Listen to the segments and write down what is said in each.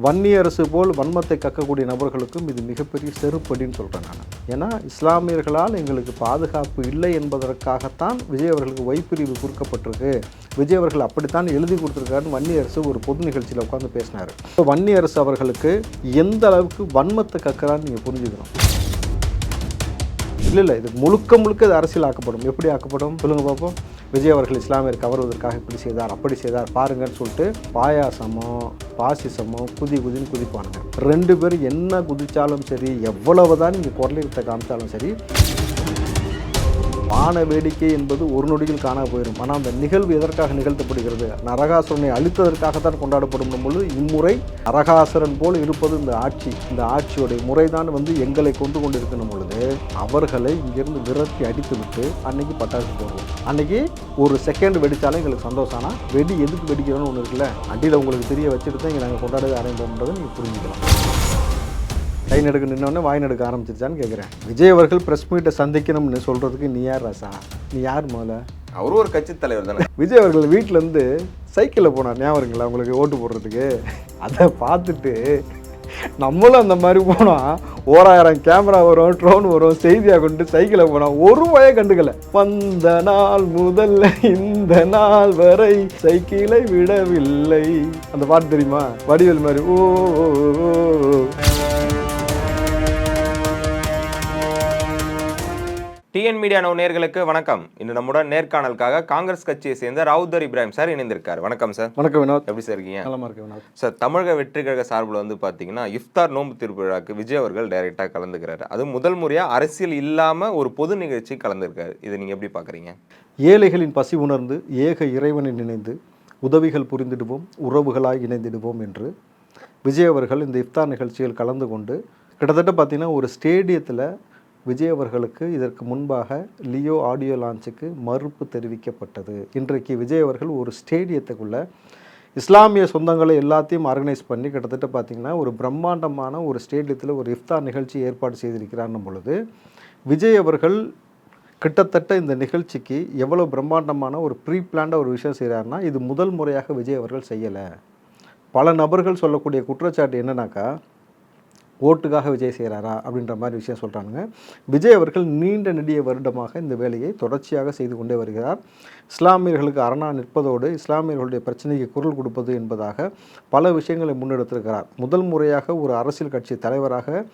வன்னியரசு போல் வன்மத்தை கக்கக்கூடிய நபர்களுக்கும் இது மிகப்பெரிய செருப்படின்னு சொல்கிறேன் நான். ஏன்னா இஸ்லாமியர்களால் எங்களுக்கு பாதுகாப்பு இல்லை என்பதற்காகத்தான் விஜய் அவர்களுக்கு வைப்பிரிவு கொடுக்கப்பட்டிருக்கு, விஜய் அவர்கள் அப்படித்தான் எழுதி கொடுத்துருக்காருன்னு வன்னியரசு ஒரு பொது நிகழ்ச்சியில் உட்காந்து பேசினார். இப்போ வன்னியரசு அவர்களுக்கு எந்த அளவுக்கு வன்மத்தை கக்கிறான்னு நீங்கள் புரிஞ்சுக்கணும். இல்லை இது முழுக்க இது அரசியல் ஆக்கப்படும். எப்படி ஆக்கப்படும் சொல்லுங்கள் பார்ப்போம். விஜய் அவர்கள் இஸ்லாமியர் கவர்வதற்காக இப்படி செய்தார் அப்படி செய்தார் பாருங்கன்னு சொல்லிட்டு பாயாசமோ பாசிசமோ குதின்னு குதிப்பானுங்க. ரெண்டு பேரும் என்ன குதிச்சாலும் சரி, எவ்வளவுதான் நீங்கள் குரலியத்தை காமிச்சாலும் சரி, வான வேடிக்கை என்பது ஒரு நொடியில் காண போயிடும். ஆனால் அந்த நிகழ்வு எதற்காக நிகழ்த்தப்படுகிறது? நரகாசுரனை அழித்ததற்காகத்தான் கொண்டாடப்படும் பொழுது இம்முறை நரகாசுரன் போல் இருப்பது இந்த ஆட்சி. இந்த ஆட்சியோடைய முறைதான் எங்களை கொண்டிருக்கணும் பொழுது அவர்களை இங்கிருந்து விரட்டி அடித்து விட்டு அன்னைக்கு பட்டாசு போடுவோம். அன்னைக்கு ஒரு செகண்ட் வெடித்தாலும் எங்களுக்கு சந்தோஷம். ஆனால் வெடி எதுக்கு வெடிக்கிறோன்னு ஒன்று இருக்குல்ல, அடியில் உங்களுக்கு தெரிய வச்சுட்டு தான் இங்கே நாங்கள் கொண்டாடுறது ஆரம்பிப்போம்ன்றதை நீங்கள் புரிஞ்சுக்கலாம். கை நடுக்க நின்னோடனே வாய் நடுக்க ஆரம்பிச்சிருச்சான்னு கேட்குறேன். விஜய் அவர்கள் ப்ரெஸ் மீட்டை சந்திக்கணும்னு சொல்கிறதுக்கு நீ யார் ராசா? நீ யார் முதல்ல? அவரும் ஒரு கட்சி தலைவர் தானே. விஜய் அவர்கள் வீட்டிலேருந்து சைக்கிளில் போனார், ஞாபகம் இருக்குங்களா உங்களுக்கு? ஓட்டு போடுறதுக்கு. அதை பார்த்துட்டு நம்மளும் அந்த மாதிரி போனால் 1000 கேமரா வரும், ட்ரோன் வரும், செய்தியாக கொண்டு சைக்கிளை போனால் ஒரு வய கண்டுக்கலை. வந்த நாள் முதல்ல இந்த நாள் வரை சைக்கிளை விடவில்லை. அந்த பாட்டு தெரியுமா? வடிவேல் மாதிரி ஓ. டிஎன் மீடியா நேயர்களுக்கு வணக்கம். இன்று நம்முடன் நேர்காணலுக்காக காங்கிரஸ் கட்சியை சேர்ந்த ராவுத்தர் இப்ராஹிம் சார் இணைந்திருக்கார். வணக்கம் சார். வணக்கம் வினோத். எப்படி சார் இருக்கீங்க? நல்லா இருக்கேன் வினோத். சார், தமிழக வெற்றி கழக சார்பில் பார்த்தீங்கன்னா இஃப்தார் நோன்பு திருவிழாக்கு விஜய் அவர்கள் டைரெக்டாக கலந்துக்கிறாரு. அது முதல் முறையாக அரசியல் இல்லாமல் ஒரு பொது நிகழ்ச்சி கலந்துருக்காரு. இதை நீங்கள் எப்படி பார்க்குறீங்க? ஏழைகளின் பசி உணர்ந்து ஏக இறைவனை நினைந்து உதவிகள் புரிந்திடுவோம், உறவுகளாய் இணைந்திடுவோம் என்று விஜய் அவர்கள் இந்த இஃப்தார் நிகழ்ச்சியில் கலந்து கொண்டு கிட்டத்தட்ட பார்த்தீங்கன்னா ஒரு ஸ்டேடியத்தில் விஜய் அவர்களுக்கு இதற்கு முன்பாக லியோ ஆடியோ லான்ச்சுக்கு மறுப்பு தெரிவிக்கப்பட்டது. இன்றைக்கு விஜய் அவர்கள் ஒரு ஸ்டேடியத்துக்குள்ளே இஸ்லாமிய சொந்தங்களை எல்லாத்தையும் ஆர்கனைஸ் பண்ணி கிட்டத்தட்ட பார்த்திங்கன்னா ஒரு பிரம்மாண்டமான ஒரு ஸ்டேடியத்தில் ஒரு இஃப்தார் நிகழ்ச்சி ஏற்பாடு செய்திருக்கிறார்னும் பொழுது விஜய் அவர்கள் கிட்டத்தட்ட இந்த நிகழ்ச்சிக்கு எவ்வளோ பிரம்மாண்டமான ஒரு ப்ரீ பிளான்டாக ஒரு விஷயம் செய்கிறாருன்னா, இது முதல் முறையாக விஜய் அவர்கள் செய்யலை. பல நபர்கள் சொல்லக்கூடிய குற்றச்சாட்டு என்னன்னாக்கா, ஓட்டுக்காக விஜய் செய்கிறாரா அப்படின்ற மாதிரி விஷயம் சொல்கிறாங்க. விஜய் அவர்கள் நீண்ட நெடிய வருடமாக இந்த வேலையை தொடர்ச்சியாக செய்து கொண்டே வருகிறார். இஸ்லாமியர்களுக்கு அரணா நிற்பதோடு இஸ்லாமியர்களுடைய பிரச்சனைக்கு குரல் கொடுப்பது என்பதாக பல விஷயங்களை முன்னெடுத்திருக்கிறார். முதல் முறையாக ஒரு அரசியல் கட்சி தலைவராக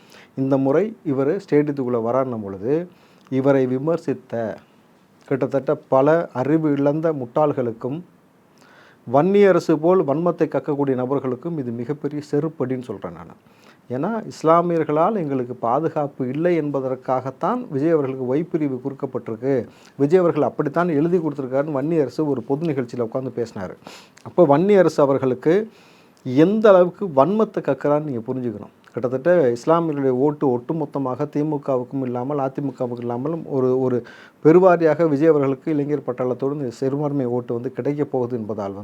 இந்த முறை இவர் ஸ்டேடியத்துக்குள்ளே வரான்னும் பொழுது இவரை விமர்சித்த கிட்டத்தட்ட பல அறிவு இழந்த முட்டாள்களுக்கும் வன்னியரசு போல் வன்மத்தை கக்கக்கூடிய நபர்களுக்கும் இது மிகப்பெரிய செருப்படின்னு சொல்கிறேன் நான். ஏன்னா இஸ்லாமியர்களால் எங்களுக்கு பாதுகாப்பு இல்லை என்பதற்காகத்தான் விஜய் அவர்களுக்கு வைப்பிரிவு கொடுக்கப்பட்டிருக்கு, விஜய் அவர்கள் அப்படித்தான் எழுதி கொடுத்துருக்காருன்னு வன்னியரசு ஒரு பொது நிகழ்ச்சியில் உட்காந்து பேசினார். அப்போ வன்னியரசு அவர்களுக்கு எந்த அளவுக்கு வன்மத்தை கக்கிறான்னு நீங்கள் புரிஞ்சுக்கணும். கிட்டத்தட்ட இஸ்லாமியர்களுடைய ஓட்டு ஒட்டுமொத்தமாக திமுகவுக்கும் இல்லாமல் அதிமுகவுக்கும் இல்லாமல் ஒரு பெருவாரியாக விஜய் அவர்களுக்கு இளைஞர் பட்டாளத்தோடு இந்த சிறுபான்மை ஓட்டு கிடைக்கப் போகுது என்பதால்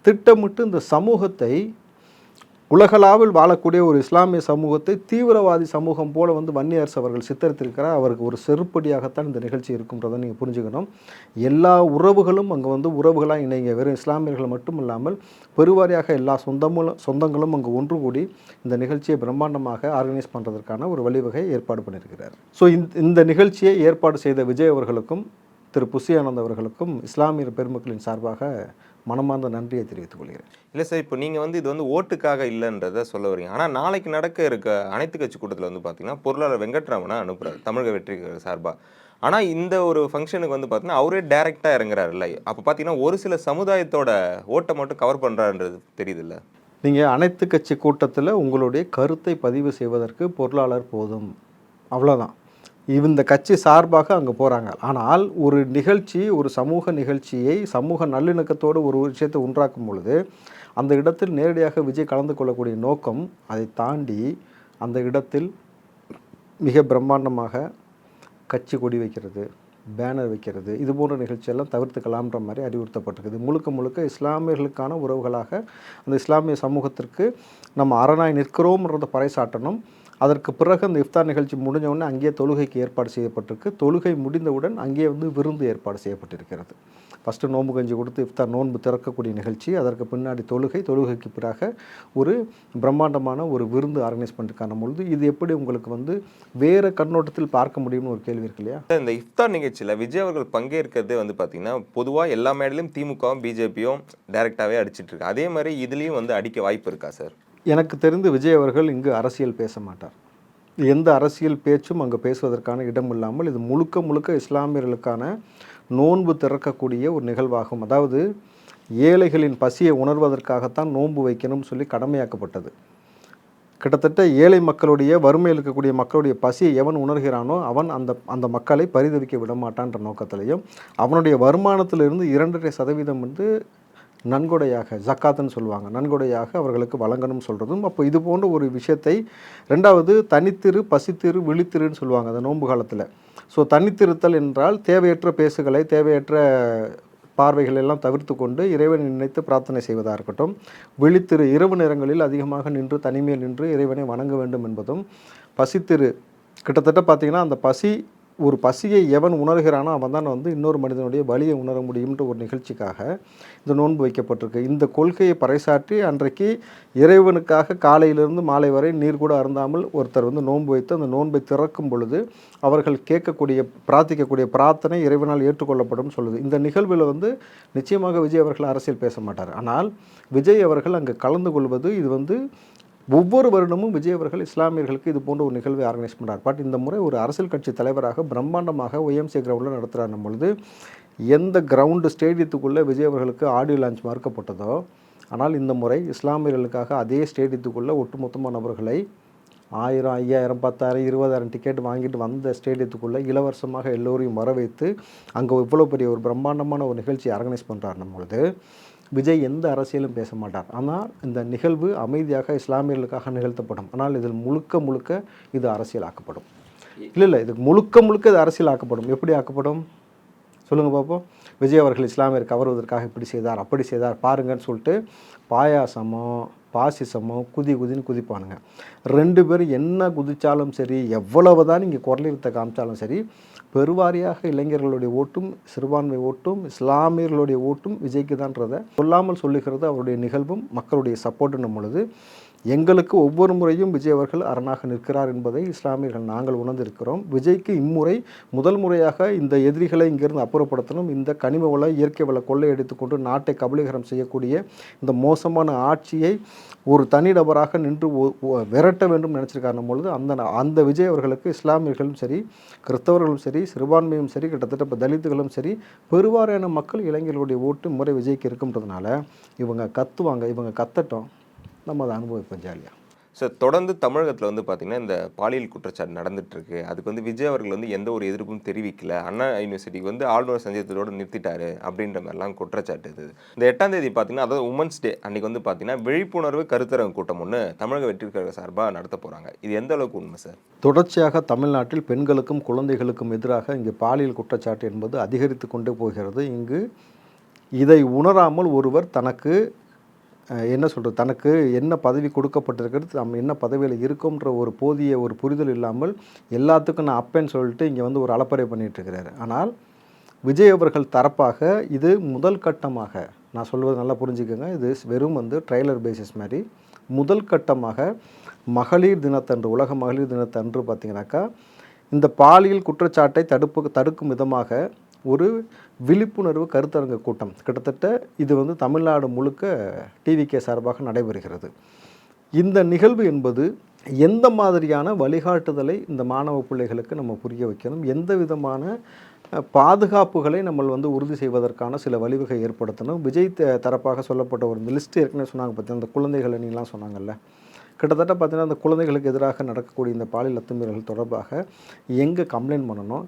திட்டமிட்டு இந்த சமூகத்தை உலகளாவில் வாழக்கூடிய ஒரு இஸ்லாமிய சமூகத்தை தீவிரவாதி சமூகம் போல வன்னியரசு அவர்கள் சித்தரித்திருக்கிறார். அவருக்கு ஒரு செருப்படியாகத்தான் இந்த நிகழ்ச்சி இருக்குன்றதை நீங்கள் புரிஞ்சுக்கணும். எல்லா உறவுகளும் அங்கே உறவுகளாக இணைங்க. வெறும் இஸ்லாமியர்கள் மட்டும் இல்லாமல் பெருவாரியாக எல்லா சொந்தங்களும் அங்கே ஒன்று கூடி இந்த நிகழ்ச்சியை பிரம்மாண்டமாக ஆர்கனைஸ் பண்ணுறதற்கான ஒரு வழிவகை ஏற்பாடு பண்ணியிருக்கிறார். ஸோ இந்த நிகழ்ச்சியை ஏற்பாடு செய்த விஜய் அவர்களுக்கும் திரு புசி ஆனந்த் அவர்களுக்கும் இஸ்லாமிய பெருமக்களின் சார்பாக மனமார்ந்த நன்றியை தெரிவித்துக் கொள்கிறேன். இல்லை சார், இப்போ நீங்கள் இது ஓட்டுக்காக இல்லைன்றதை சொல்ல வரீங்க. ஆனால் நாளைக்கு நடக்க இருக்க அனைத்து கட்சி கூட்டத்தில் பார்த்தீங்கன்னா பொருளாளர் வெங்கட்ராமனை அனுப்புகிறார் தமிழக வெற்றி சார்பாக. ஆனால் இந்த ஒரு ஃபங்க்ஷனுக்கு பார்த்தீங்கன்னா அவரே டைரெக்டாக இறங்குறாரு இல்லை. அப்போ பார்த்தீங்கன்னா ஒரு சில சமுதாயத்தோட ஓட்டை மட்டும் கவர் பண்ணுறாருன்றது தெரியுது இல்லை. நீங்கள் அனைத்து கட்சி கூட்டத்தில் உங்களுடைய கருத்தை பதிவு செய்வதற்கு பொருளாளர் போதும், அவ்வளோதான். இந்த கட்சி சார்பாக அங்கே போகிறாங்க. ஆனால் ஒரு நிகழ்ச்சி, ஒரு சமூக நிகழ்ச்சியை சமூக நல்லிணக்கத்தோடு ஒரு விஷயத்தை உண்டாக்கும் பொழுது அந்த இடத்தில் நேரடியாக விஜய் கலந்து கொள்ளக்கூடிய நோக்கம், அதை தாண்டி அந்த இடத்தில் மிக பிரம்மாண்டமாக கட்சி கொடி வைக்கிறது, பேனர் வைக்கிறது, இது போன்ற நிகழ்ச்சியெல்லாம் தவிர்த்துக்கலாம்ன்ற மாதிரி அறிவுறுத்தப்பட்டிருக்குது. முழுக்க இஸ்லாமியர்களுக்கான உறவுகளாக அந்த இஸ்லாமிய சமூகத்திற்கு நம்ம அரணாய் நிற்கிறோம்ன்றதை பறைசாட்டணும். அதற்கு பிறகு அந்த இஃப்தார் நிகழ்ச்சி முடிஞ்ச உடனே அங்கேயே தொழுகைக்கு ஏற்பாடு செய்யப்பட்டிருக்கு. தொழுகை முடிந்தவுடன் அங்கேயே வந்து விருந்து ஏற்பாடு செய்யப்பட்டிருக்கிறது. ஃபஸ்ட்டு நோன்பு கஞ்சி கொடுத்து இஃப்தார் நோன்பு திறக்கக்கூடிய நிகழ்ச்சி, அதற்கு பின்னாடி தொழுகைக்கு பிறகு ஒரு பிரம்மாண்டமான ஒரு விருந்து ஆர்கனைஸ் பண்ணிருக்கான பொழுது இது எப்படி உங்களுக்கு வந்து வேறு கண்ணோட்டத்தில் பார்க்க முடியும்னு ஒரு கேள்வி இருக்கு இல்லையா? இந்த இஃப்தார் நிகழ்ச்சியில் விஜய் அவர்கள் பங்கேற்கிறது வந்து பார்த்தீங்கன்னா பொதுவாக எல்லா மேடையிலும் திமுகவும் பிஜேபியும் டைரெக்டாகவே அடிச்சிட்டு இருக்கு. அதே மாதிரி இதுலேயும் வந்து அடிக்க வாய்ப்பு இருக்கா சார்? எனக்கு தெரிந்து விஜய் அவர்கள் இங்கு அரசியல் பேச மாட்டார். எந்த அரசியல் பேச்சும் அங்கே பேசுவதற்கான இடம் இல்லாமல் இது முழுக்க முழுக்க இஸ்லாமியர்களுக்கான நோன்பு திறக்கக்கூடிய ஒரு நிகழ்வாகும். அதாவது ஏழைகளின் பசியை உணர்வதற்காகத்தான் நோன்பு வைக்கணும்னு சொல்லி கடமையாக்கப்பட்டது. கிட்டத்தட்ட ஏழை மக்களுடைய வறுமையில் இருக்கக்கூடிய மக்களுடைய பசியை எவன் உணர்கிறானோ அவன் அந்த மக்களை பரிதவிக்க விடமாட்டான்ற நோக்கத்திலையும் அவனுடைய வருமானத்திலிருந்து 2.5% வந்து நன்கொடையாக ஜக்காத்துன்னு சொல்லுவாங்க, நன்கொடையாக அவர்களுக்கு வழங்கணும்னு சொல்கிறதும். அப்போ இது போன்ற ஒரு விஷயத்தை ரெண்டாவது தனித்திரு பசித்திரு விழித்திருன்னு சொல்லுவாங்க அந்த நோன்பு காலத்தில். ஸோ தனித்திருத்தல் என்றால் தேவையற்ற பேசுகளை தேவையற்ற பார்வைகள் எல்லாம் தவிர்த்து கொண்டு இறைவனை நினைத்து பிரார்த்தனை செய்வதாக இருக்கட்டும். விழித்திரு இரவு நேரங்களில் அதிகமாக நின்று தனிமையில் நின்று இறைவனை வணங்க வேண்டும் என்பதும். பசித்திரு கிட்டத்தட்ட பார்த்திங்கன்னா அந்த ஒரு பசியை எவன் உணர்கிறானோ அவன் தான் வந்து இன்னொரு மனிதனுடைய வலியை உணர முடியும்ன்ற ஒரு நிகழ்ச்சிக்காக இந்த நோன்பு வைக்கப்பட்டிருக்கு. இந்த கொள்கையை பறைசாற்றி அன்றைக்கு இறைவனுக்காக காலையிலிருந்து மாலை வரை நீர் கூட அருந்தாமல் ஒருத்தர் வந்து நோன்பு வைத்து அந்த நோன்பை திறக்கும் பொழுது அவர்கள் பிரார்த்திக்கக்கூடிய பிரார்த்தனை இறைவனால் ஏற்றுக்கொள்ளப்படும் சொல்லுது. இந்த நிகழ்வில் வந்து நிச்சயமாக விஜய் அவர்கள் அரசியல் பேச மாட்டார். ஆனால் விஜய் அவர்கள் அங்கு கலந்து கொள்வது இது வந்து ஒவ்வொரு வருடமும் விஜய் அவர்கள் இஸ்லாமியர்களுக்கு இது போன்ற ஒரு நிகழ்வை ஆர்கனைஸ் பண்ணுறார். பட் இந்த முறை ஒரு அரசியல் கட்சி தலைவராக பிரம்மாண்டமாக ஒய்எம்சி கிரவுண்டில் நடத்துகிறார் பொழுது எந்த கிரவுண்டு ஸ்டேடியத்துக்குள்ளே விஜய் அவர்களுக்கு ஆடியோ லான்ச் மறுக்கப்பட்டதோ, ஆனால் இந்த முறை இஸ்லாமியர்களுக்காக அதே ஸ்டேடியத்துக்குள்ளே ஒட்டுமொத்தமான நபர்களை 1000, 5000, 10,000, 20,000 டிக்கெட் வாங்கிட்டு வந்த ஸ்டேடியத்துக்குள்ளே இலவசமாக எல்லோரையும் வர வைத்து அங்கே இவ்வளோ பெரிய ஒரு பிரம்மாண்டமான ஒரு நிகழ்ச்சி ஆர்கனைஸ் பண்ணுறார் பொழுது விஜய் எந்த அரசியலும் பேச மாட்டார். ஆனால் இந்த நிகழ்வு அமைதியாக இஸ்லாமியர்களுக்காக நிகழ்த்தப்படும். ஆனால் இதில் முழுக்க இது அரசியல் ஆக்கப்படும். இல்லை இது முழுக்க இது அரசியல் ஆக்கப்படும். எப்படி ஆக்கப்படும் சொல்லுங்கள் பார்ப்போம். விஜய் அவர்கள் இஸ்லாமியர் கவருவதற்காக இப்படி செய்தார் அப்படி செய்தார் பாருங்கன்னு சொல்லிட்டு பாயாசமோ பாசிசமோ குதின்னு குதிப்பானுங்க. 2 பேரும் என்ன குதித்தாலும் சரி, எவ்வளவு தான் நீங்கள் குரலிருத்த காமிச்சாலும் சரி, பெருவாரியாக இளைஞர்களுடைய ஓட்டும் சிறுபான்மை ஓட்டும் இஸ்லாமியர்களுடைய ஓட்டும் விஜய்க்கு தான்றதை சொல்லாமல் சொல்லுகிறது அவருடைய நிகழ்வும் மக்களுடைய சப்போர்ட்டுன்னும் பொழுது எங்களுக்கு ஒவ்வொரு முறையும் விஜய் அவர்கள் அரணாக நிற்கிறார் என்பதை இஸ்லாமியர்கள் நாங்கள் உணர்ந்திருக்கிறோம். விஜய்க்கு இம்முறை முதல் முறையாக இந்த எதிரிகளை இங்கிருந்து அப்புறப்படுத்தணும், இந்த கனிம வள இயற்கை வள கொள்ளையடித்து கொண்டு நாட்டை கபலீகரம் செய்யக்கூடிய இந்த மோசமான ஆட்சியை ஒரு தனிநபராக நின்று விரட்ட வேண்டும் நினச்சிருக்காருன்னும் பொழுது அந்த விஜய் அவர்களுக்கு இஸ்லாமியர்களும் சரி கிறிஸ்தவர்களும் சரி சிறுபான்மையும் சரி கிட்டத்தட்ட இப்போ தலித்துகளும் சரி பெருவாரியான மக்கள் இளைஞர்களுடைய ஓட்டு முறை விஜய்க்கு இருக்குன்றதுனால இவங்க கத்துவாங்க, இவங்க கத்தட்டும், நம்ம அதை அனுபவிப்போம் ஜாலியாக. சார் தொடர்ந்து தமிழகத்தில் வந்து பார்த்திங்கன்னா இந்த பாலியல் குற்றச்சாட்டு நடந்துகிட்ருக்கு. அதுக்கு வந்து விஜய் அவர்கள் வந்து எந்த ஒரு எதிர்ப்பும் தெரிவிக்கல. அண்ணா யூனிவர்சிட்டிக்கு வந்து ஆளுநர் சஞ்சயத்தோடு நிறுத்திட்டாரு அப்படின்ற மாதிரிலாம் குற்றச்சாட்டு இது. இந்த 8ஆம் தேதி பார்த்திங்கன்னா அதாவது உமன்ஸ் டே அன்றைக்கி வந்து பார்த்திங்கன்னா விழிப்புணர்வு கருத்தரங்கு கூட்டம் ஒன்று தமிழக வெற்றிக்கழக சார்பாக நடத்த போகிறாங்க. இது எந்த அளவுக்கு உண்மை சார்? தொடர்ச்சியாக தமிழ்நாட்டில் பெண்களுக்கும் குழந்தைகளுக்கும் எதிராக இங்கு பாலியல் குற்றச்சாட்டு என்பது அதிகரித்து கொண்டே போகிறது. இங்கு இதை உணராமல் ஒருவர் தனக்கு என்ன பதவி கொடுக்கப்பட்டிருக்கிறது, நம்ம என்ன பதவியில் இருக்கோன்ற ஒரு போதிய ஒரு புரிதல் இல்லாமல் எல்லாத்துக்கும் நான் அப்பேன்னு சொல்லிட்டு இங்கே வந்து ஒரு அலப்பறை பண்ணிகிட்ருக்கிறாரு. ஆனால் விஜய் அவர்கள் தரப்பாக இது முதல் கட்டமாக நான் சொல்வது நல்லா புரிஞ்சுக்கோங்க, இது வெறும் வந்து ட்ரெய்லர் பேசிஸ் மாதிரி முதல் கட்டமாக மகளிர் தினத்தன்று உலக மகளிர் தினத்தன்று பார்த்திங்கனாக்கா இந்த பாலியல் குற்றச்சாட்டை தடுக்கும் விதமாக ஒரு விழிப்புணர்வு கருத்தரங்கு கூட்டம் கிட்டத்தட்ட இது வந்து தமிழ்நாடு முழுக்க டிவிகே சார்பாக நடைபெறுகிறது. இந்த நிகழ்வு என்பது எந்த மாதிரியான வழிகாட்டுதலை இந்த மாணவ பிள்ளைகளுக்கு நம்ம புரிய வைக்கணும், எந்த விதமான பாதுகாப்புகளை நம்ம வந்து உறுதி செய்வதற்கான சில வழிவகை ஏற்படுத்தணும். விஜய் தரப்பாக சொல்லப்பட்ட ஒரு லிஸ்ட் ஏற்கனவே சொன்னாங்க பார்த்தீங்கன்னா அந்த குழந்தைகள் அணிலாம் சொன்னாங்கல்ல, கிட்டத்தட்ட பார்த்திங்கன்னா அந்த குழந்தைகளுக்கு எதிராக நடக்கக்கூடிய இந்த பாலியல் அத்துமீறல்கள் தொடர்பாக எங்கே கம்ப்ளைண்ட் பண்ணணும்,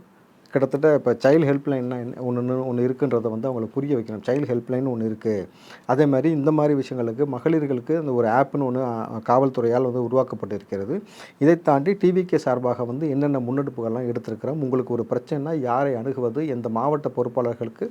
கிட்டத்தட்ட இப்போ சைல்டு ஹெல்ப்லைன்னா ஒன்று இருக்குன்றதை வந்து அவங்களுக்கு புரிய வைக்கணும். சைல்டு ஹெல்ப்லைன் ஒன்று இருக்குது. அதே மாதிரி இந்த மாதிரி விஷயங்களுக்கு மகளிர்களுக்கு அந்த ஒரு ஆப்னு ஒன்று காவல்துறையால் வந்து உருவாக்கப்பட்டிருக்கிறது. இதை தாண்டி டிவிகே சார்பாக வந்து என்னென்ன முன்னெடுப்புகள்லாம் எடுத்திருக்கிறோம், உங்களுக்கு ஒரு பிரச்சனைனா யாரை அணுகுவது, எந்த மாவட்ட பொறுப்பாளர்களுக்கு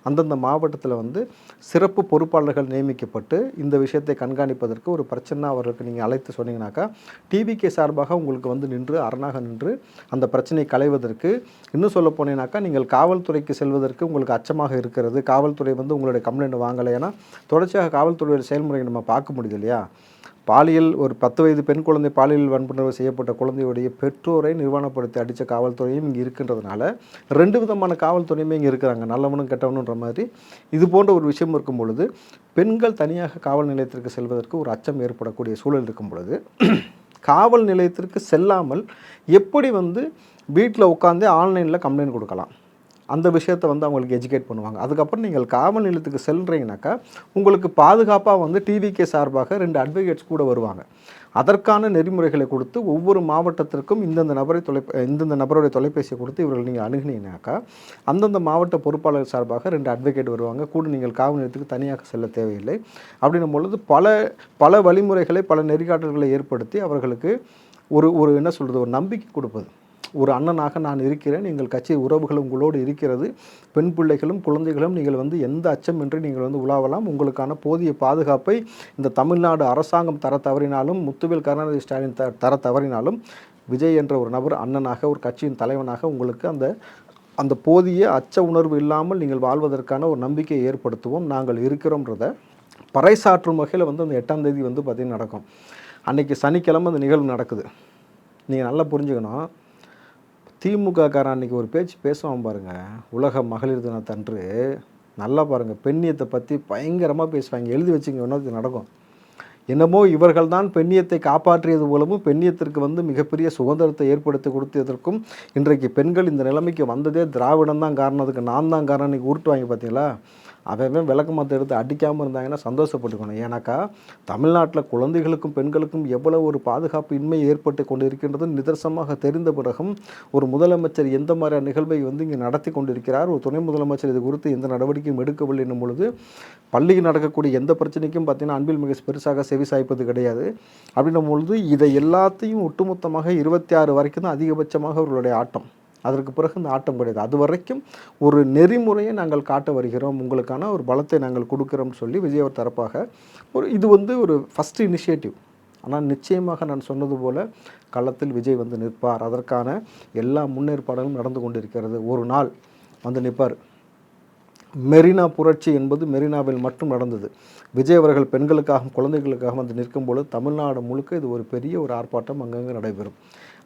அந்தந்த மாவட்டத்தில் வந்து சிறப்பு பொறுப்பாளர்கள் நியமிக்கப்பட்டு இந்த விஷயத்தை கண்காணிப்பதற்கு ஒரு பிரச்சனை அவர்களுக்கு நீங்கள் அழைத்து சொன்னீங்கன்னாக்கா டிவிகே சார்பாக உங்களுக்கு வந்து நின்று அரணாக நின்று அந்த பிரச்சனையை களைவதற்கு, இன்னும் சொல்ல போனீங்கன்னாக்கா நீங்கள் காவல்துறைக்கு செல்வதற்கு உங்களுக்கு அச்சமாக இருக்கிறது, காவல்துறை வந்து உங்களுடைய கம்ப்ளைண்ட் வாங்கலை. ஏன்னா தொடர்ச்சியாக காவல்துறையோட செயல்முறையை நம்ம பார்க்க முடியுது இல்லையா. பாலியல் ஒரு 10 வயது பெண் குழந்தை பாலியல் வன்புணர்வு செய்யப்பட்ட குழந்தையுடைய பெற்றோரை நிர்வாணப்படுத்தி அடித்த காவல்துறையும் இங்கே இருக்கின்றதுனால 2 விதமான காவல்துறையுமே இங்கே இருக்கிறாங்க, நல்லவனும் கெட்டவனுன்ற மாதிரி. இது போன்ற ஒரு விஷயம் இருக்கும் பொழுது பெண்கள் தனியாக காவல் நிலையத்திற்கு செல்வதற்கு ஒரு அச்சம் ஏற்படக்கூடிய சூழல் இருக்கும் பொழுது காவல் நிலையத்திற்கு செல்லாமல் எப்படி வந்து வீட்டில் உட்காந்தே ஆன்லைனில் கம்ப்ளைண்ட் கொடுக்கலாம், அந்த விஷயத்தை வந்து அவங்களுக்கு எஜுகேட் பண்ணுவாங்க. அதுக்கப்புறம் நீங்கள் காவல் நிலையத்துக்கு செல்கிறீங்கனாக்கா உங்களுக்கு பாதுகாப்பாக வந்து டிவிகே சார்பாக 2 அட்வொகேட்ஸ் கூட வருவாங்க. அதற்கான நெறிமுறைகளை கொடுத்து ஒவ்வொரு மாவட்டத்திற்கும் இந்தந்த நபருடைய தொலைபேசியை கொடுத்து இவர்கள் நீங்கள் அணுகினீங்கனாக்கா அந்தந்த மாவட்ட பொறுப்பாளர் சார்பாக 2 அட்வொகேட் வருவாங்க. கூட நீங்கள் காவல் நிலையத்துக்கு தனியாக செல்ல தேவையில்லை. அப்படின்னும் பொழுது பல வழிமுறைகளை, பல நெறிகாட்டல்களை ஏற்படுத்தி அவர்களுக்கு ஒரு என்ன சொல்கிறது, ஒரு நம்பிக்கை கொடுப்பது. ஒரு அண்ணனாக நான் இருக்கிறேன், எங்கள் கட்சி உறவுகள் உங்களோடு இருக்கிறது, பெண் பிள்ளைகளும் குழந்தைகளும் நீங்கள் வந்து எந்த அச்சமின்றி நீங்கள் வந்து உலாவலாம், உங்களுக்கான போதிய பாதுகாப்பை இந்த தமிழ்நாடு அரசாங்கம் தர தவறினாலும், முத்துவேல் கருணாநிதி ஸ்டாலின் தர தவறினாலும், விஜய் என்ற ஒரு நபர் அண்ணனாக, ஒரு கட்சியின் தலைவனாக உங்களுக்கு அந்த போதிய அச்ச உணர்வு இல்லாமல் நீங்கள் வாழ்வதற்கான ஒரு நம்பிக்கையை ஏற்படுத்துவோம், நாங்கள் இருக்கிறோம்ன்றதை பறைசாற்றும் வகையில் வந்து அந்த 8ஆம் தேதி வந்து பார்த்திங்கன்னா நடக்கும். அன்றைக்கி சனிக்கிழமை அந்த நிகழ்வு நடக்குது. நீங்கள் நல்லா புரிஞ்சுக்கணும், திமுக காரன் அன்றைக்கி ஒரு பேச்சு பேசுவான் பாருங்கள், உலக மகளிர் தினத்தன்று நல்லா பாருங்கள், பெண்ணியத்தை பற்றி பயங்கரமாக பேசுவாங்க. எழுதி வச்சுங்க, இன்னொரு நடக்கும். என்னமோ இவர்கள் தான் பெண்ணியத்தை காப்பாற்றியது போலவும் பெண்ணியத்திற்கு வந்து மிகப்பெரிய சுதந்திரத்தை ஏற்படுத்தி கொடுத்ததற்கும் இன்றைக்கு பெண்கள் இந்த நிலைமைக்கு வந்ததே திராவிடம் தான் காரணம், அதுக்கு நான் தான் காரணம் இன்றைக்கி உருட்டுவாங்க பார்த்தீங்களா. அவன் விளக்கமாற்ற எடுத்து அடிக்காமல் இருந்தாங்கன்னா சந்தோஷப்பட்டுக்கணும். ஏன்னாக்கா தமிழ்நாட்டில் குழந்தைகளுக்கும் பெண்களுக்கும் எவ்வளோ ஒரு பாதுகாப்பு இன்மை ஏற்பட்டு கொண்டு இருக்கின்றது நிதர்சனமாக தெரிந்த பிறகும் ஒரு முதலமைச்சர் எந்த மாதிரியான நிகழ்வை வந்து இங்கே நடத்தி கொண்டிருக்கிறார், ஒரு துணை முதலமைச்சர் இது குறித்து எந்த நடவடிக்கையும் எடுக்கவில்லை என்னும் பொழுது பள்ளியில் நடக்கக்கூடிய எந்த பிரச்சனைக்கும் பார்த்தீங்கன்னா அன்பில் மிக பெருசாக செவி சாய்ப்பது கிடையாது. அப்படின்னும் பொழுது இதை எல்லாத்தையும் ஒட்டுமொத்தமாக 26 வரைக்கும் தான் அதிகபட்சமாக அவர்களுடைய ஆட்டம். அதற்கு பிறகு இந்த ஆட்டம் கிடையாது. அது வரைக்கும் ஒரு நெறிமுறையை நாங்கள் காட்ட வருகிறோம், உங்களுக்கான ஒரு பலத்தை நாங்கள் கொடுக்குறோம்னு சொல்லி விஜய் அவர் தரப்பாக இது வந்து ஒரு ஃபஸ்ட்டு இனிஷியேட்டிவ். ஆனால் நிச்சயமாக நான் சொன்னது போல் களத்தில் விஜய் வந்து நிற்பார். அதற்கான எல்லா முன்னேற்பாடுகளும் நடந்து கொண்டிருக்கிறது. ஒரு நாள் வந்து நிற்பார். மெரினா புரட்சி என்பது மெரினாவில் மட்டும் நடந்தது. விஜய் அவர்கள் பெண்களுக்காகவும் குழந்தைகளுக்காகவும் வந்து நிற்கும்போது தமிழ்நாடு முழுக்க இது ஒரு பெரிய ஒரு ஆர்ப்பாட்டம் அங்கங்கே நடைபெறும்.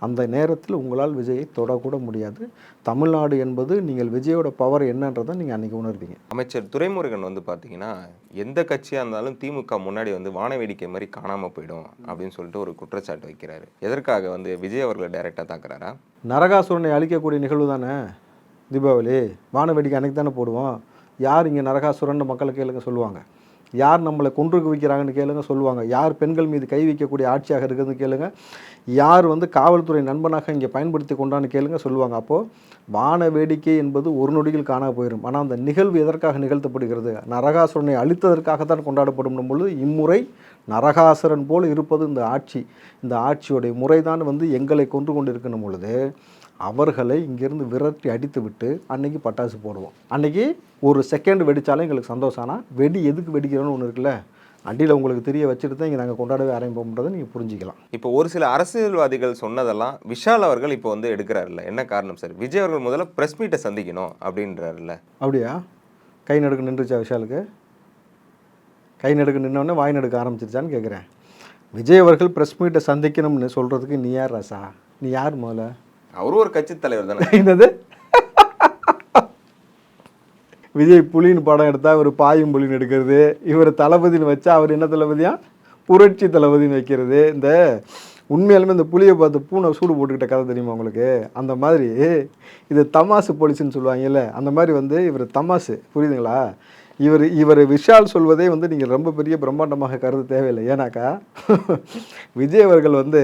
அந்த நேரத்தில் உங்களால் விஜயை தொடக்கூட முடியாது. தமிழ்நாடு என்பது நீங்கள் விஜயோட பவர் என்னன்றதை நீங்கள் அன்றைக்கி உணர்வீங்க. அமைச்சர் துரைமுருகன் வந்து பார்த்தீங்கன்னா எந்த கட்சியாக இருந்தாலும் திமுக முன்னாடி வந்து வானவேடிக்கை மாதிரி காணாமல் போயிடும் அப்படின்னு சொல்லிட்டு ஒரு குற்றச்சாட்டு வைக்கிறாரு. எதற்காக வந்து விஜய் அவர்களை டைரெக்டாக தாக்குறாரா? நரகாசுரனை அழிக்கக்கூடிய நிகழ்வு தானே தீபாவளி. வானவேடிக்கை அன்றைக்கி தானே போடுவோம். யார் இங்கே நரகாசுரன் மக்களை கேளுங்க சொல்லுவாங்க. யார் நம்மளை கொன்று குவிக்கிறாங்கன்னு கேளுங்க சொல்லுவாங்க. யார் பெண்கள் மீது கை வைக்கக்கூடிய ஆட்சியாக இருக்குதுன்னு கேளுங்க. யார் வந்து காவல்துறை நண்பனாக இங்கே பயன்படுத்தி கொண்டான்னு கேளுங்க சொல்லுவாங்க. அப்போது வான வேடிக்கை என்பது ஒரு நொடியில் காண போயிடும். ஆனால் அந்த நிகழ்வு எதற்காக நிகழ்த்தப்படுகிறது? நரகாசுரனை அழித்ததற்காகத்தான் கொண்டாடப்படும் பொழுது இம்முறை நரகாசுரன் போல் இருப்பது இந்த ஆட்சி. இந்த ஆட்சியோடைய முறைதான் வந்து எங்களை கொன்று கொண்டு இருக்கணும் பொழுது அவர்களை இங்கேருந்து விரட்டி அடித்து விட்டு அன்றைக்கி பட்டாசு போடுவோம். அன்றைக்கி ஒரு செகண்ட் வெடித்தாலும் எங்களுக்கு சந்தோஷம். ஆனால் வெடி எதுக்கு வெடிக்கிறோன்னு ஒன்று இருக்குல்ல, அடியில் உங்களுக்கு தெரிய வச்சுட்டு தான் இங்கே நாங்கள் கொண்டாடவே ஆரம்பிப்போம்ன்றதை நீங்கள் புரிஞ்சிக்கலாம். இப்போ ஒரு சில அரசியல்வாதிகள் சொன்னதெல்லாம் விஷால் அவர்கள் இப்போ வந்து எடுக்கிறாருல்ல, என்ன காரணம் சார்? விஜய் அவர்கள் முதல்ல ப்ரெஸ் மீட்டை சந்திக்கணும் அப்படின்றாருல்ல. அப்படியா? கை நடுக்க நின்றுச்சா விஷாலுக்கு? கை நடுக்க நின்னோடனே வாய் நடுக்க ஆரம்பிச்சிருச்சான்னு கேட்குறேன். விஜய் அவர்கள் ப்ரெஸ் மீட்டை சந்திக்கணும்னு சொல்கிறதுக்கு நீ யார் ராசா? நீ யார் முதல்ல? அவரும் ஒரு கட்சி தலைவர் தானே. என்னது விஜய் புலின்னு படம் எடுத்தால் ஒரு பாயும் புலின்னு எடுக்கிறது, இவர் தளபதினு வச்சா அவர் என்ன தளபதியா புரட்சி தளபதினு வைக்கிறது. இந்த உண்மையாலுமே இந்த புலியை பார்த்து பூனை சூடு போட்டுக்கிட்ட கதை தெரியுமா உங்களுக்கு? அந்த மாதிரி இது தமாசு போலீஸ்ன்னு சொல்லுவாங்கல்ல, அந்த மாதிரி வந்து இவர் தமாசு, புரியுதுங்களா? இவர் விஷால் சொல்வதே வந்து நீங்கள் ரொம்ப பெரிய பிரம்மாண்டமாக கருத தேவையில்லை. ஏன்னாக்கா விஜய் அவர்கள் வந்து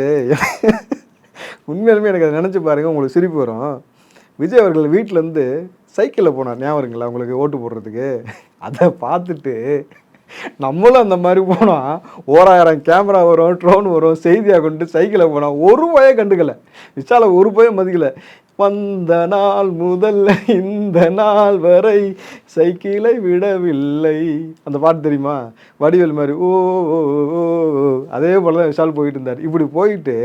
உண்மையாலுமே எனக்கு அதை நினச்சி பாருங்கள், உங்களுக்கு சிரிப்பு வரும். விஜய் அவர்கள் வீட்டிலேருந்து சைக்கிளில் போனார், ஞாபகம் இருக்குங்களா உங்களுக்கு, ஓட்டு போடுறதுக்கு. அதை பார்த்துட்டு நம்மளும் அந்த மாதிரி போனால் 1000 கேமரா வரும், ட்ரோன் வரும், செய்தியாக கொண்டு சைக்கிளை போனால் ஒரு பய கண்டுக்கலை, விஷாலை ஒரு பய மதிக்கலை. வந்த நாள் முதல் இந்த நாள் வரை சைக்கிளை விடவில்லை, அந்த பாட்டு தெரியுமா, வடிவேல் மாதிரி. ஓ ஓ, ஓ, ஓ. அதே போல் தான் விஷால் போயிட்டு இருந்தார். இப்படி போயிட்டு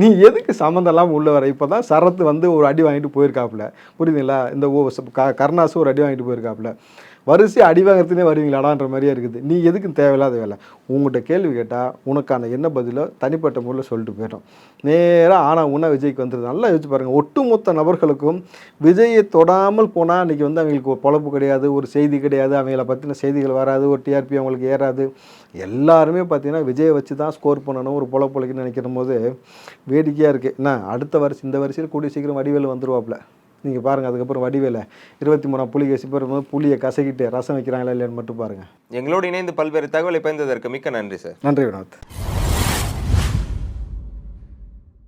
நீ எதுக்கு சம்மந்தம் இல்லாமல் உள்ள வர? இப்போ தான் சரத்து வந்து ஒரு அடி வாங்கிட்டு போயிருக்காப்புல, புரியுதுங்களா? இந்த கருணாசு ஒரு அடி வாங்கிட்டு போயிருக்காப்புல. வரிசை அடி வாங்கிறதுனே வருவீங்களாடான்ற மாதிரியே இருக்குது. நீ எதுக்கு தேவையில்லாத வேலை? உங்கள்கிட்ட கேள்வி கேட்டால் உனக்கான என்ன பதிலோ தனிப்பட்ட முறையில் சொல்லிட்டு போயிடும். நேராக ஆனால் உன்னா விஜய்க்கு வந்துடுது. நல்லா யோசிச்சு பாருங்கள், ஒட்டுமொத்த நபர்களுக்கும் விஜயை தொடாமல் போனால் அன்றைக்கி வந்து அவங்களுக்கு ஒரு பொழப்பு கிடையாது, ஒரு செய்தி கிடையாது, அவங்கள பற்றின செய்திகள் வராது, ஒரு டிஆர்பி அவங்களுக்கு ஏறாது. எல்லாருமே பார்த்தீங்கன்னா விஜயை வச்சு தான் ஸ்கோர் பண்ணணும், ஒரு பொழைப்புலைக்குன்னு நினைக்கிற போது வேடிக்கையாக இருக்குது. என்ன அடுத்த வருஷம் இந்த வருஷத்தில் கூடிய சீக்கிரம் வடிவேல் வந்துருவாப்புல. நீங்கள் பாருங்கள், அதுக்கப்புறம் வடிவேல 23ஆம் புலிகேசி போது புளியை கசக்கிட்டு ரசம் வைக்கிறாங்களா இல்லையான்னு மட்டும் பாருங்கள். எங்களோடு இணைந்து பல்வேறு தகவலை பயந்ததற்கு மிக்க நன்றி சார். நன்றி வினோத்.